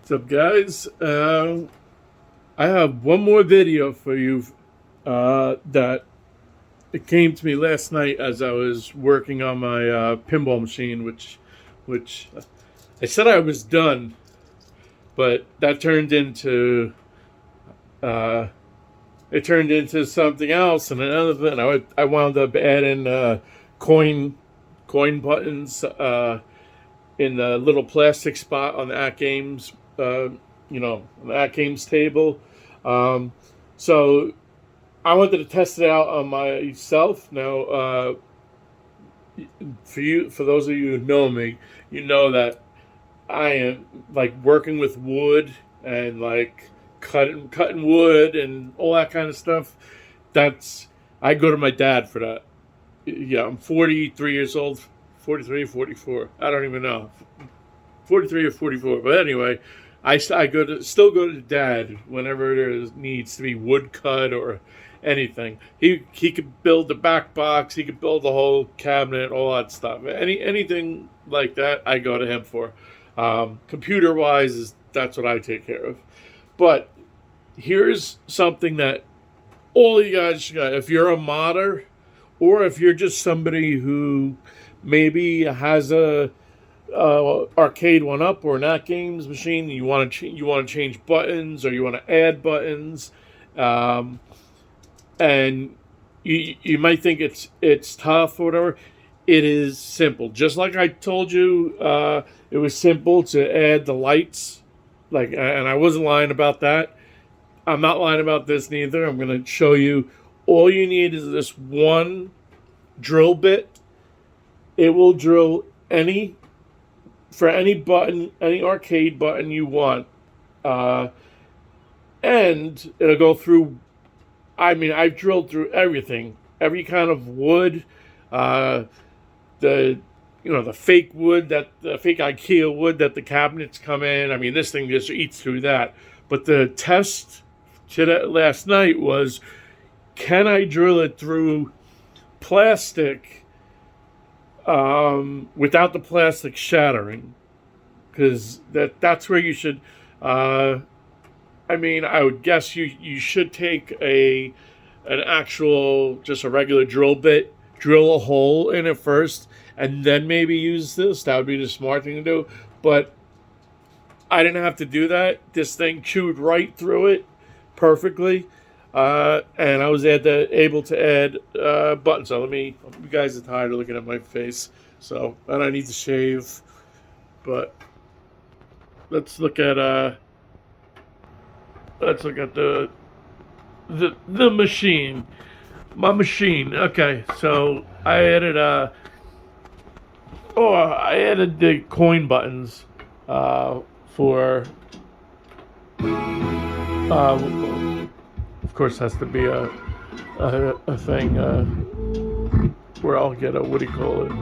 What's up, guys? I have one more video for you that it came to me last night as I was working on my pinball machine, which I said I was done, but that turned into it turned into something else and another thing. I wound up adding coin buttons in the little plastic spot on the atgames. On the atgames table. So I wanted to test it out on myself. Now, for those of you who know me, you know that I am like working with wood and like cutting wood and all that kind of stuff. I go to my dad for that. Yeah, I'm 43 years old, 43, 44. I don't even know. 43 or 44. But anyway, I still go to Dad whenever there needs to be wood cut or anything. He could build the back box. He could build the whole cabinet, all that stuff. Anything like that, I go to him for. Computer wise, that's what I take care of. But here's something that all you guys should got. If you're a modder, or if you're just somebody who maybe has a arcade one up or an atgames machine, you want to change buttons or you want to add buttons, and you might think it's tough or whatever. It is simple. Just like I told you, it was simple to add the lights. And I wasn't lying about that. I'm not lying about this neither. I'm going to show you. All you need is this one drill bit. It will drill for any button, any arcade button you want. And it'll go through, I've drilled through everything. Every kind of wood, the fake wood, the fake IKEA wood that the cabinets come in. This thing just eats through that. But the test last night was, can I drill it through plastic without the plastic shattering? Because that's where you should. I would guess you should take an actual, just a regular drill bit, drill a hole in it first, and then maybe use this. That would be the smart thing to do. But I didn't have to do that. This thing chewed right through it perfectly. And I was able to add buttons. So you guys are tired of looking at my face. So, and I need to shave. But let's look at the machine. My machine. Okay, so I added the coin buttons for of course has to be a thing where I'll get a, what do you call it,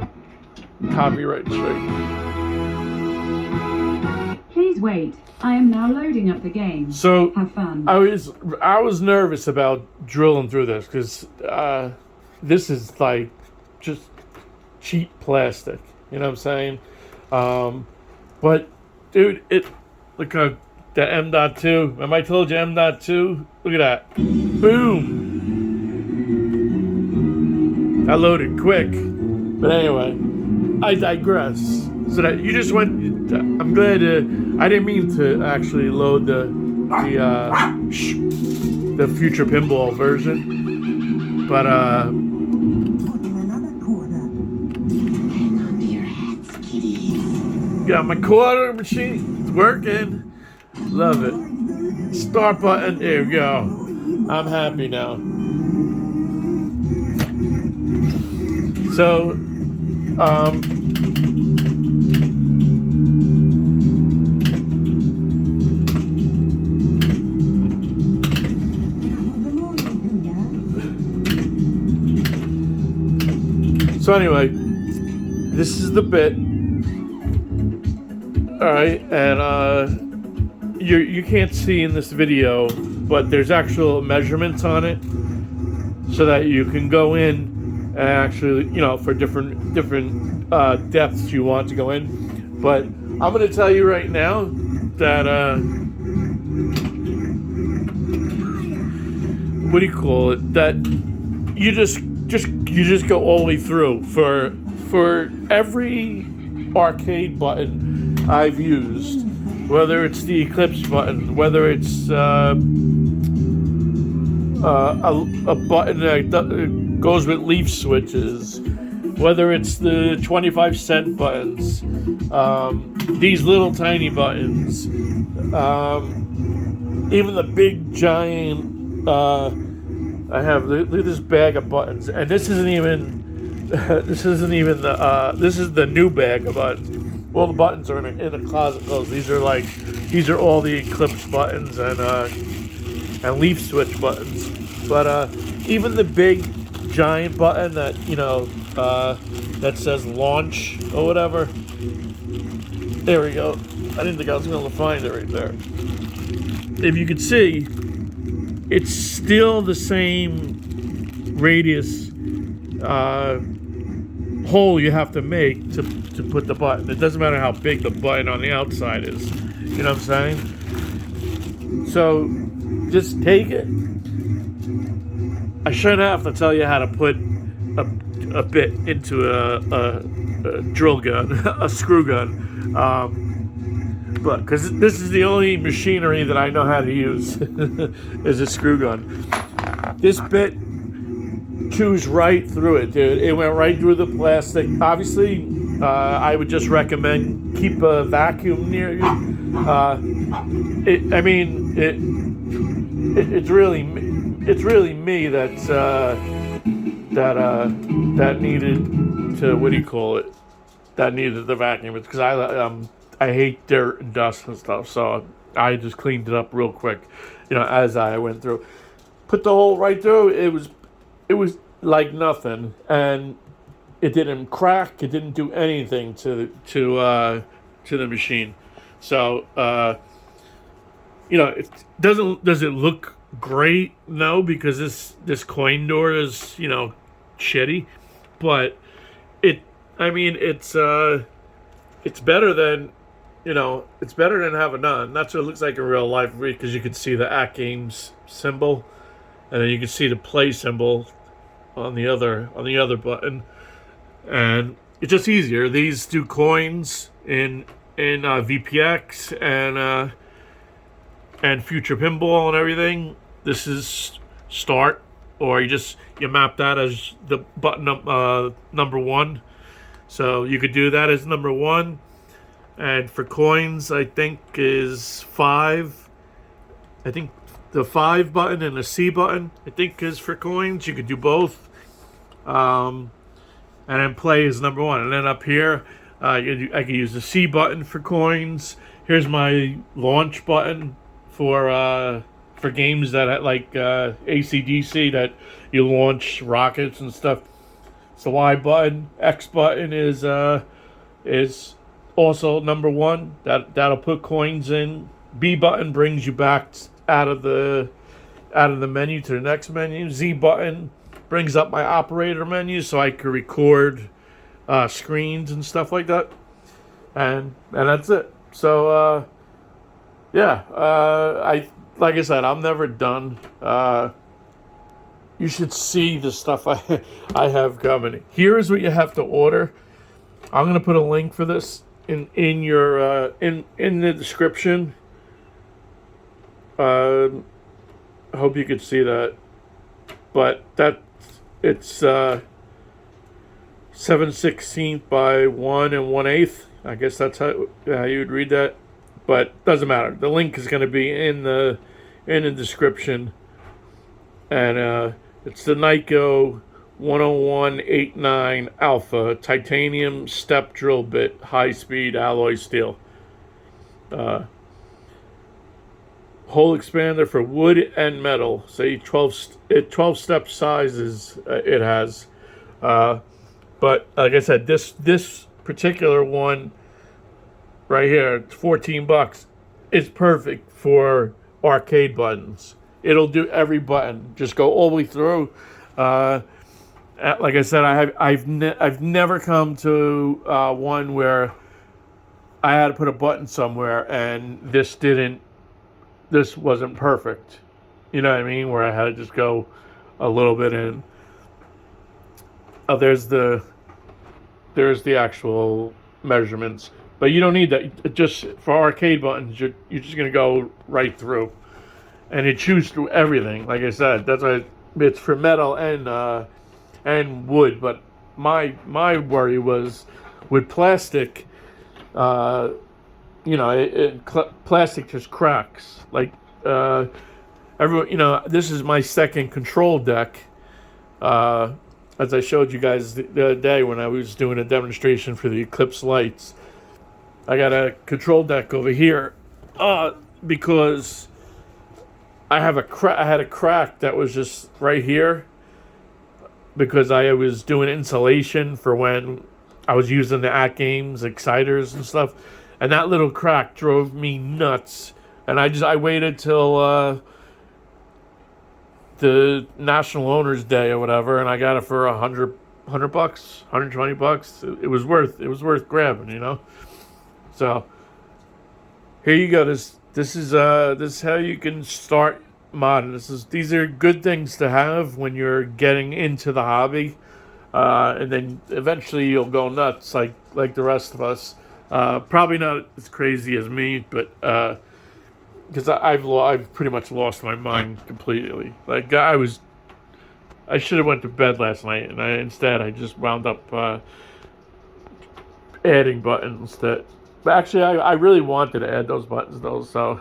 copyright strike. Please wait. I am now loading up the game. So have fun. I was nervous about drilling through this because this is like just cheap plastic. You know what I'm saying? But dude, look at the M.2. Remember I told you M.2? Look at that. Boom. I loaded quick. But anyway, I digress. So that you just went. I'm glad. I didn't mean to actually load the future pinball version, but got my quarter machine. It's working. Love it. Start button. There we go. I'm happy now. So, anyway, this is the bit. All right, and you can't see in this video, but there's actual measurements on it, so that you can go in and actually, for different depths you want to go in. But I'm going to tell you right now, what do you call it? That you just go all the way through for every arcade button I've used, whether it's the Eclipse button, whether it's a button that goes with leaf switches, whether it's the 25-cent buttons, these little tiny buttons, even the big giant. I have look at this bag of buttons, and this isn't even this is the new bag of buttons. All the buttons are in a closet closed. These are all the Eclipse buttons and leaf switch buttons. But even the big giant button that that says launch or whatever. There we go. I didn't think I was going to find it right there. If you could see, it's still the same radius hole you have to make to put the button. It doesn't matter how big the button on the outside is. You know what I'm saying? So just take it. I shouldn't have to tell you how to put a bit into a drill gun, a screw gun. But because this is the only machinery that I know how to use is a screw gun. This bit chews right through it, dude. It went right through the plastic. Obviously, I would just recommend keep a vacuum near you. It's really me that needed to, what do you call it? That needed the vacuum. It's because I hate dirt and dust and stuff, so I just cleaned it up real quick, as I went through. Put the hole right through. It was like nothing, and it didn't crack. It didn't do anything to the machine. So does it look great? No, because this coin door is shitty, but it's better than it's better than having none. That's what it looks like in real life, because you can see the atgames symbol, and then you can see the play symbol on the other button, and it's just easier. These do coins in VPX and Future Pinball and everything. This is start, or you map that as the button number one. So you could do that as number one. And for coins, I think is 5. I think the 5 button and the C button, I think, is for coins. You could do both. And then play is number 1. And then up here, I could use the C button for coins. Here's my launch button for games that like AC/DC, that you launch rockets and stuff. It's the Y button. X button is also number 1. That'll put coins in. B button brings you back out of the menu to the next menu. Z button brings up my operator menu, so I can record screens and stuff like that. And that's it. So like I said, I'm never done. You should see the stuff I have coming. Here is what you have to order. I'm gonna put a link for this in the description. I hope you could see that. But it's 7/16 by 1 1/8. I guess that's how you would read that. But doesn't matter. The link is going to be in the description. And it's the Nyko 10189 Alpha titanium step drill bit, high speed alloy steel. Hole expander for wood and metal. Say 12 step sizes it has. But like I said, this particular one right here, it's $14. It's perfect for arcade buttons. It'll do every button. Just go all the way through. Like I said, I've never come to one where I had to put a button somewhere, and this wasn't perfect. You know what I mean? Where I had to just go a little bit in. Oh, there's the actual measurements, but you don't need that. Just for arcade buttons, you're just gonna go right through, and it chews through everything. Like I said, that's why it's for metal and wood. But my worry was with plastic. Uh, plastic just cracks. Like everyone, this is my second control deck. As I showed you guys the other day when I was doing a demonstration for the Eclipse lights, I got a control deck over here because I had a crack that was just right here because I was doing insulation for when I was using the atgames exciters and stuff, and that little crack drove me nuts. And I waited till the National Owners Day or whatever, and I got it for $100 bucks, $120. It was worth grabbing. So here you go. This is how you can start modding. These are good things to have when you're getting into the hobby, and then eventually you'll go nuts like the rest of us. Probably not as crazy as me, but because I've pretty much lost my mind completely. Like I should have went to bed last night, and instead I just wound up adding buttons that. But actually, I really wanted to add those buttons though. So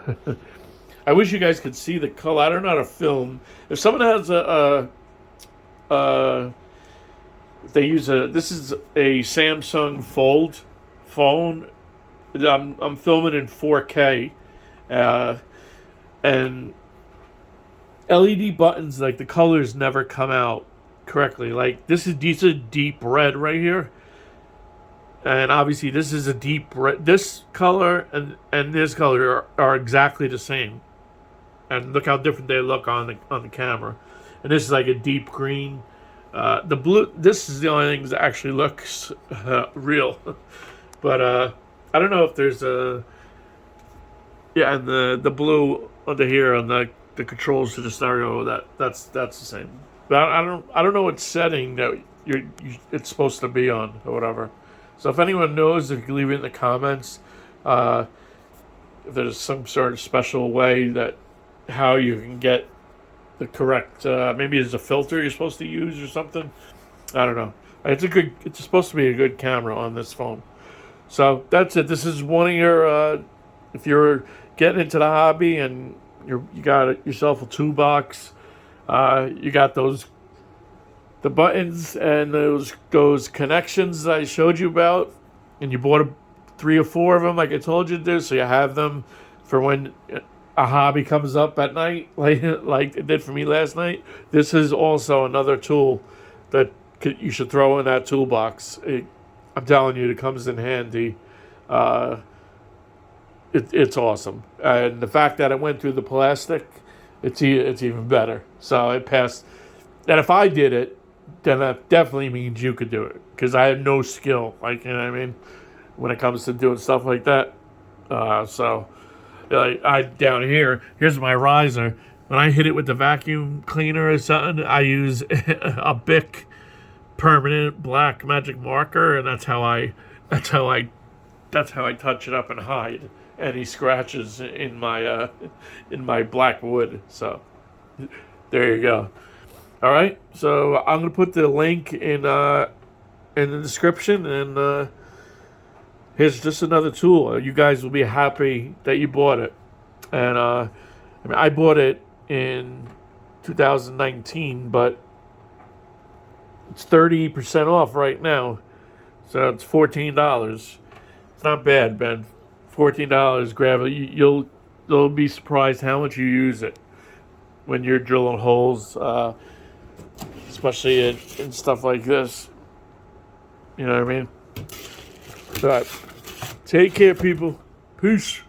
I wish you guys could see the color. I don't know how to film. If someone has this is a Samsung Fold phone. I'm filming in 4K. And LED buttons, like the colors never come out correctly. Like these are deep red right here, and obviously this is a deep red. This color and this color are exactly the same, and look how different they look on the camera. And this is like a deep green. The blue. This is the only thing that actually looks real, but I don't know if there's a. Yeah, and the blue under here on the controls to the stereo, that's the same. But I don't know what setting that it's supposed to be on or whatever. So if anyone knows, if you can leave it in the comments, if there's some sort of special way that how you can get the correct maybe there's a filter you're supposed to use or something. I don't know. It's supposed to be a good camera on this phone. So that's it. This is one of your if you're getting into the hobby and you got yourself a toolbox, you got the buttons and those connections that I showed you about, and you bought 3 or 4 of them like I told you to do, so you have them for when a hobby comes up at night, like it did for me last night. This is also another tool that you should throw in that toolbox. I'm telling you, it comes in handy. It's awesome, and the fact that it went through the plastic, it's even better. So it passed. And if I did it, then that definitely means you could do it, because I have no skill, like, you know what I mean, when it comes to doing stuff like that. So like down here's my riser. When I hit it with the vacuum cleaner or something, I use a Bic permanent black magic marker, and that's how I touch it up and hide any scratches in my black wood. So there you go. All right, so I'm gonna put the link in the description, and here's just another tool. You guys will be happy that you bought it. And I bought it in 2019, but it's 30% off right now, so it's $14. It's not bad, Ben. $14, grab it. You'll be surprised how much you use it when you're drilling holes, especially in stuff like this. You know what I mean? But take care, people. Peace.